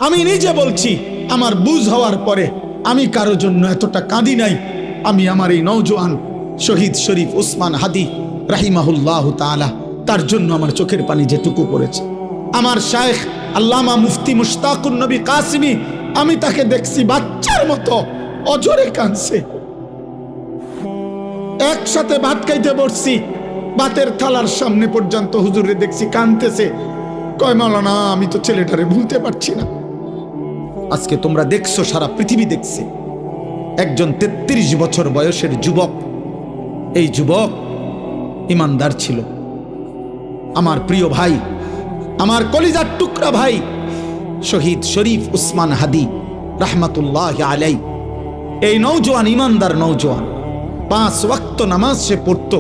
আমি নিজে বলছি, আমার বুঝ হওয়ার পরে আমি কারো জন্য এতটা কাঁদি নাই। আমি আমার এই নওজোয়ান শহীদ শরীফ উসমান হাদি রাহিমাহুল্লাহ তাআলা, তার জন্য আমার চোখের পানি যেটুকু পড়েছে। আমার শায়েখ আল্লামা মুফতি মুশতাকুন নবী কাসিমি, আমি তাকে দেখছি বাচ্চার মতো অজরে কাঁদছে। একসাথে ভাত খাইতে বসছি, ভাতের থালার সামনে পর্যন্ত হুজুরে দেখছি কাঁদতেছে। কয় মাওলানা, আমি তো ছেলেটারে ভুলতে পারছি না। আজকে তোমরা দেখছো, সারা পৃথিবী দেখছে, একজন 33 বছর বয়সের যুবক। এই যুবক ইমানদার ছিল। আমার প্রিয় ভাই, আমার কলিজার টুকরা ভাই শহীদ শরীফ উসমান হাদি রাহমাতুল্লাহ আলাই, এই নওজোয়ান ইমানদার নওজোয়ান 5 ওয়াক্ত নামাজ সে পড়তো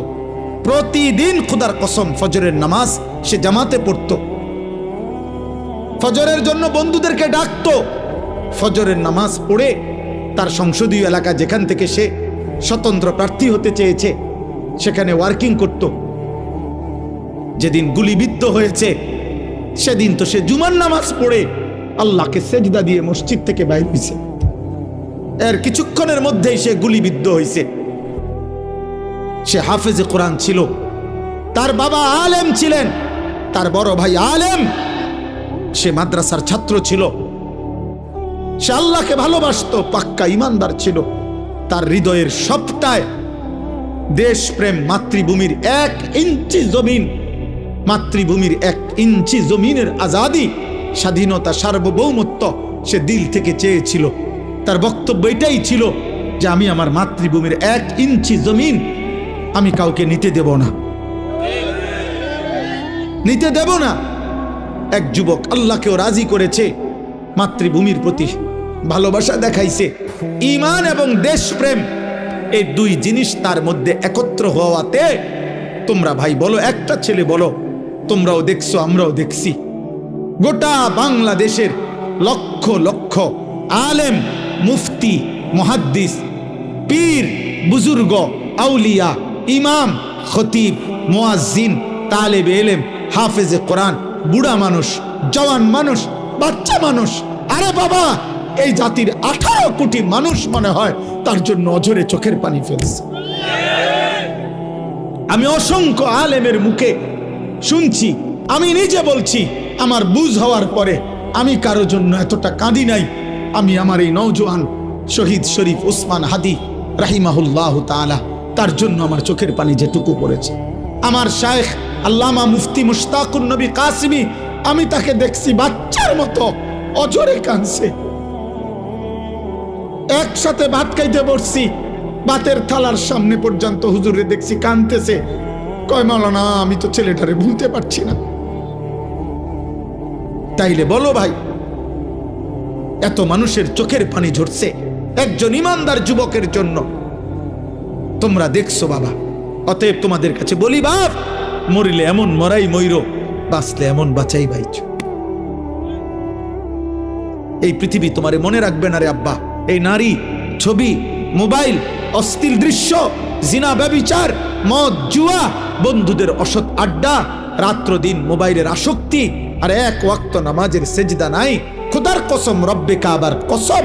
প্রতিদিন। খুদার কসম, ফজরের নামাজ সে জামাতে পড়তো। ফজরের জন্য বন্ধুদেরকে ডাকতো। ফজরের নামাজ পড়ে তার সংসদীয় এলাকা, যেখান থেকে সে স্বতন্ত্র প্রার্থী হতে চেয়েছে, সেখানে ওয়ার্কিং করত। যেদিন গুলিবিদ্ধ হয়েছে সেদিন তো সে জুমার নামাজ পড়ে আল্লাহকে সেজদা দিয়ে মসজিদ থেকে বাইর হয়েছে। এর কিছুক্ষণের মধ্যেই সে গুলিবিদ্ধ হয়েছে। সে হাফেজে কোরআন ছিল, তার বাবা আলেম ছিলেন, তার বড় ভাই আলেম, সে মাদ্রাসার ছাত্র ছিল, সে আল্লাহকে ভালোবাসতো, পাক্কা ইমানদার ছিল। তার হৃদয়ের সবটায় দেশপ্রেম, মাতৃভূমির 1 ইঞ্চি জমিন, মাতৃভূমির 1 ইঞ্চি জমিনের আজাদি, স্বাধীনতা, সার্বভৌমত্ব সে দিল থেকে চেয়েছিল। তার বক্তব্য এটাই ছিল যে আমি আমার মাতৃভূমির 1 ইঞ্চি জমিন আমি কাউকে নিতে দেব না, নিতে দেব না। এক যুবক আল্লাহকেও রাজি করেছে, মাতৃভূমির প্রতি ভালোবাসা দেখাইছে। ঈমান এবং দেশপ্রেম, এই 2 জিনিস তার মধ্যে একত্র হওয়াতে, তোমরা ভাই বলো, একটা ছেলে বলো, তোমরাও দেখছো, আমরাও দেখছি, গোটা বাংলাদেশের লক্ষ লক্ষ আলেম, মুফতি, মুহাদ্দিস, পীর, বুজুর্গ, আউলিয়া, ইমাম, খতিব, মুয়াজ্জিন, তালেবে ইলম, হাফেজে কোরআন, বুড়া মানুষ, জওয়ান মানুষ, বাচ্চা মানুষ, আরে বাবা, এই জাতির 18 কোটি মানুষ মনে হয় তার জন্য অঝরে চোখের পানি ফেলছে। আমি অসংখ্য আলেমের মুখে শুনছি, আমি নিজে বলছি, আমার বুঝ হওয়ার পরে আমি কারো জন্য এতটা কাঁদি নাই। আমি আমার এই নওজোয়ান শহীদ শরীফ উসমান হাদি রাহিমাহুল্লাহ তাআলা, তার জন্য আমার চোখের পানি যেটুকু পড়েছে। আমার শায়েখ আল্লামা মুফতি মুশতাকুন নবী কাসিমি, আমি তাকে দেখছি বাচ্চার মতো অজরে কাঁদছে। একসাথে ভাত খাইতে বসছি, ভাতের থালার সামনে পর্যন্ত হুজুরে দেখছি কাঁদতেছে। কয় মাওলানা, আমি তো ছেলেটারে ভুলতে পারছি না। তাইলে বলো ভাই, এত মানুষের চোখের পানি ঝরছে একজন ইমানদার যুবকের জন্য, তোমরা দেখছো বাবা। অতএব তোমাদের কাছে বলি, বাপ, মরিলে এমন মরাই মইরো, বাঁচলে এমন বাঁচাই বাইছ। এই পৃথিবী তোমারে মনে রাখবে না রে আব্বা। এই নারী, ছবি, মোবাইল, অশ্লীল দৃশ্য, জিনা, ব্যভিচার, মদ, জুয়া, বন্ধুদের অসৎ আড্ডা, রাত্র দিন মোবাইলের আসক্তি, আর 1 ওয়াক্ত নামাজের সেজদা নাই। খোদার কসম, রব্বে কাবার কসম,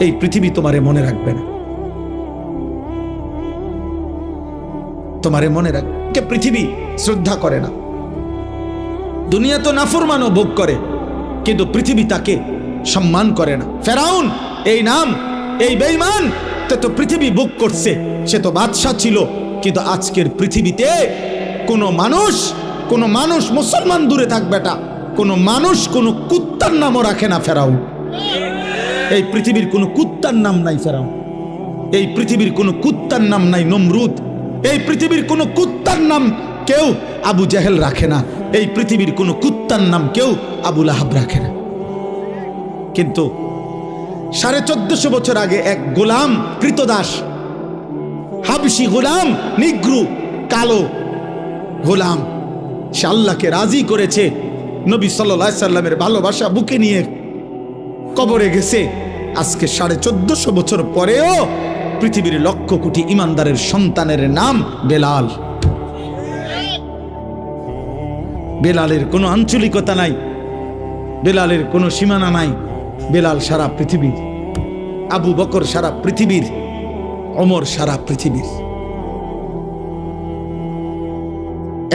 এই পৃথিবী তোমারে মনে রাখবে না। তোমারে মনে রাখবে, পৃথিবী শ্রদ্ধা করে না। দুনিয়া তো নাফরমানও ভোগ করে, কিন্তু পৃথিবী তাকে সম্মান করে না। ফেরাউন, এই নাম, এই বেঈমান, তো পৃথিবী ভোগ করছে। সে তো বাদশা ছিল, কিন্তু আজকের পৃথিবীতে কোনো মানুষ মুসলমান দূরে থাক বেটা, কোনো মানুষ কোনো কুত্তার নামও রাখে না ফেরাউন। এই পৃথিবীর কোনো কুত্তার নাম নাই ফেরাউন। এই পৃথিবীর কোনো কুত্তার নাম নাই নমরুদ। এই পৃথিবীর কোনো কুত্তার নাম কেউ আবু জাহেল রাখে না। এই পৃথিবীর কোনো কুত্তার নাম কেউ আবু লাহাব রাখে না। কিন্তু 1450 বছর আগে এক গোলাম, কৃতদাস, হাবশি গোলাম, নিগ্রু, কালো গোলাম, সে আল্লাহকে রাজি করেছে। নবী সাল্লাল্লাহু আলাইহি সাল্লামের ভালোবাসা বুকে নিয়ে কবরে গেছে। আজকে 1450 বছর পরেও পৃথিবীর লক্ষ কোটি ইমানদারের সন্তানের নাম বেলাল। বেলালের কোনো আঞ্চলিকতা নাই, বেলালের কোনো সীমানা নাই। বেলাল সারা পৃথিবীর, আবু বকর সারা পৃথিবীর, ওমর সারা পৃথিবীর।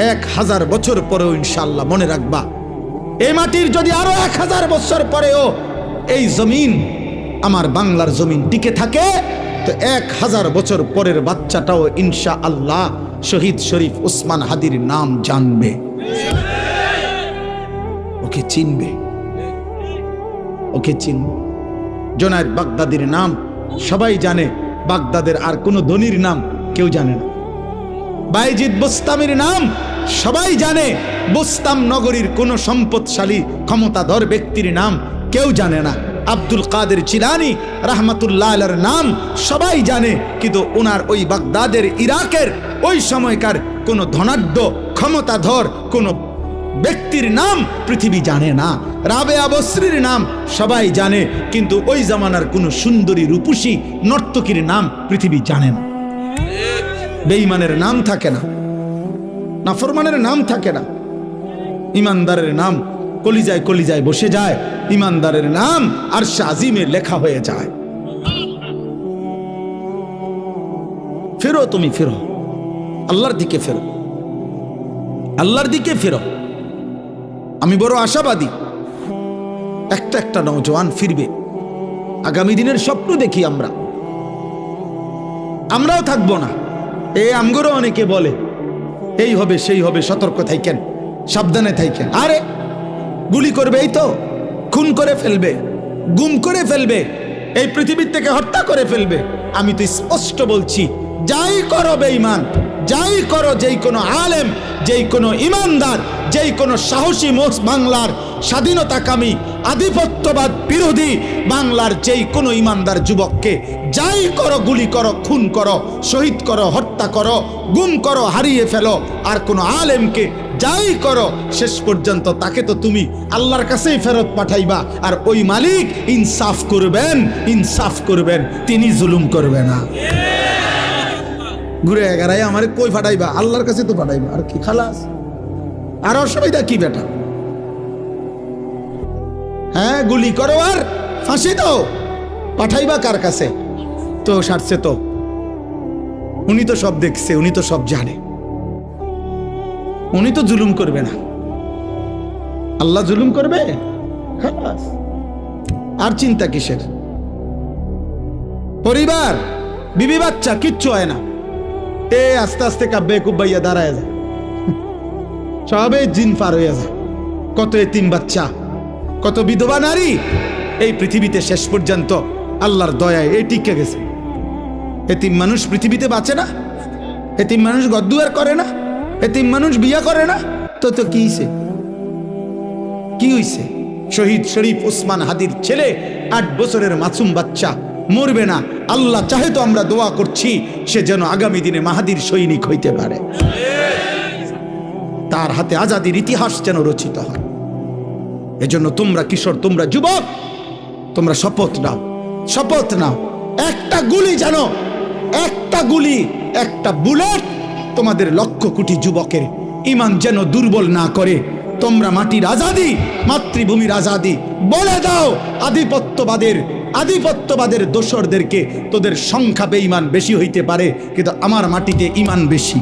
1000 বছর পরেও ইনশাআল্লাহ মনে রাখবা, এই মাটির যদি আরো 1000 বছর পরেও এই জমিন, আমার বাংলার জমিন টিকে থাকে, তো 1000 বছর পরের বাচ্চাটাও ইনশাআল্লাহ শহীদ শরীফ ওসমান হাদির নাম জানবে, ওকে চিনবে, ওকে চিনবে। জুনায়েদ বাগদাদির নাম সবাই জানে, বাগদাদের আর কোনো ধনীর নাম কেউ জানে না। বাইজিদ বুস্তামির নাম সবাই জানে, বুস্তাম নগরীর কোন সম্পদশালী ক্ষমতাধর ব্যক্তির নাম কেউ জানে না। আব্দুল কাদের জিলানী রাহমাতুল্লাহ আলাইহির নাম সবাই জানে, কিন্তু ওনার ওই বাগদাদের, ইরাকের ওই সময়কার কোন ধনাঢ্য ক্ষমতাধর কোন ব্যক্তির নাম পৃথিবী জানে না। রাবেয়া বসরির নাম সবাই জানে, কিন্তু ওই জামানার কোন সুন্দরী রূপসী নর্তকীর নাম পৃথিবী জানে না। বেঈমানের নাম থাকে না, নাফরমানের নাম থাকে না, ইমানদারের নাম কলিজায় কলিজায় বসে যায়, ইমানদারের নাম আরশে আজিমে লেখা হয়ে যায়। ফেরো, তুমি ফেরো, আল্লাহর দিকে ফেরো, আল্লাহর দিকে ফেরো। আমি বড় আশাবাদী, একটা একটা নওজোয়ান ফিরবে। আগামী দিনের স্বপ্ন দেখি আমরাও থাকবো না। এই আমগরও অনেকে বলে এই হবে সেই হবে, সতর্ক থাকেন, সাবধানে থাকেন। আরে গুলি করবে, এই তো খুন করে ফেলবে, গুম করে ফেলবে, এই পৃথিবীর থেকে হত্যা করে ফেলবে। আমি তো স্পষ্ট বলছি, যাই করো বেঈমান, যাই করো, যেই কোনো আলেম, যেই কোনো ইমানদার, যেই কোনো সাহসী বাংলার স্বাধীনতাকামী আধিপত্যবাদ বিরোধী বাংলার যেই কোনো ইমানদার যুবককে যাই করো, গুলি করো, খুন করো, শহীদ করো, হত্যা করো, গুম করো, হারিয়ে ফেলো, আর কোনো আলেমকে যাই করো, শেষ পর্যন্ত তাকে তো তুমি আল্লাহর কাছেই ফেরত পাঠাইবা। আর ওই মালিক ইনসাফ করবেন, ইনসাফ করবেন, তিনি জুলুম করবে না। ঘুরে এগারাই আমারে কই ফাটাইবা? আল্লাহর কাছে তো ফাটাইবা, আর কি খালাস, আর অসুবিধা কি বেটা? হ্যাঁ, গুলি করো আর ফাঁসি দাও, পাঠাইবা কার কাছে? তো সারছে তো, উনি তো সব দেখছে, উনি তো সব জানে, উনি তো জুলুম করবে না। আল্লাহ জুলুম করবে? খালাস, আর চিন্তা কিসের? পরিবার, বিবি বাচ্চা কিচ্ছু হয় না, এ আস্তে আস্তে কাব্যে কুব্বাইয়া দাঁড়ায় যায়, সবে জিন পার হইয়া যায়। কত এতিম বাচ্চা, কত বিধবা নারী এই পৃথিবীতে শেষ পর্যন্ত আল্লাহর দয়ায় এই টিকে গেছে। এতিম মানুষ পৃথিবীতে বাঁচে না, এতিম মানুষ গদ্দুয়ার করে না, এতিম মানুষ বিয়া করে না, তো তো কি হইছে? কি হইছে? শহীদ শরীফ ওসমান হাদির ছেলে 8 বছরের মাসুম বাচ্চা মরবে না। আল্লাহ চাহে তো আমরা দোয়া করছি সে যেন আগামী দিনে মাহাদির সৈনিক হইতে পারে, তার হাতে আজাদির ইতিহাস যেন রচিত হয়। এজন্য তোমরা কিশোর, তোমরা যুবক, তোমরা শপথ নাও, শপথ নাও, একটা গুলি যেন, একটা গুলি, একটা বুলেট তোমাদের লক্ষ কোটি যুবকের ঈমান যেন দুর্বল না করে। তোমরা মাটির আজাদি, মাতৃভূমির আজাদি বলে দাও। আধিপত্যবাদের দোসরদেরকে, তোদের সংখ্যা বেঈমান বেশি হইতে পারে, কিন্তু আমার মাটিতে ঈমান বেশি।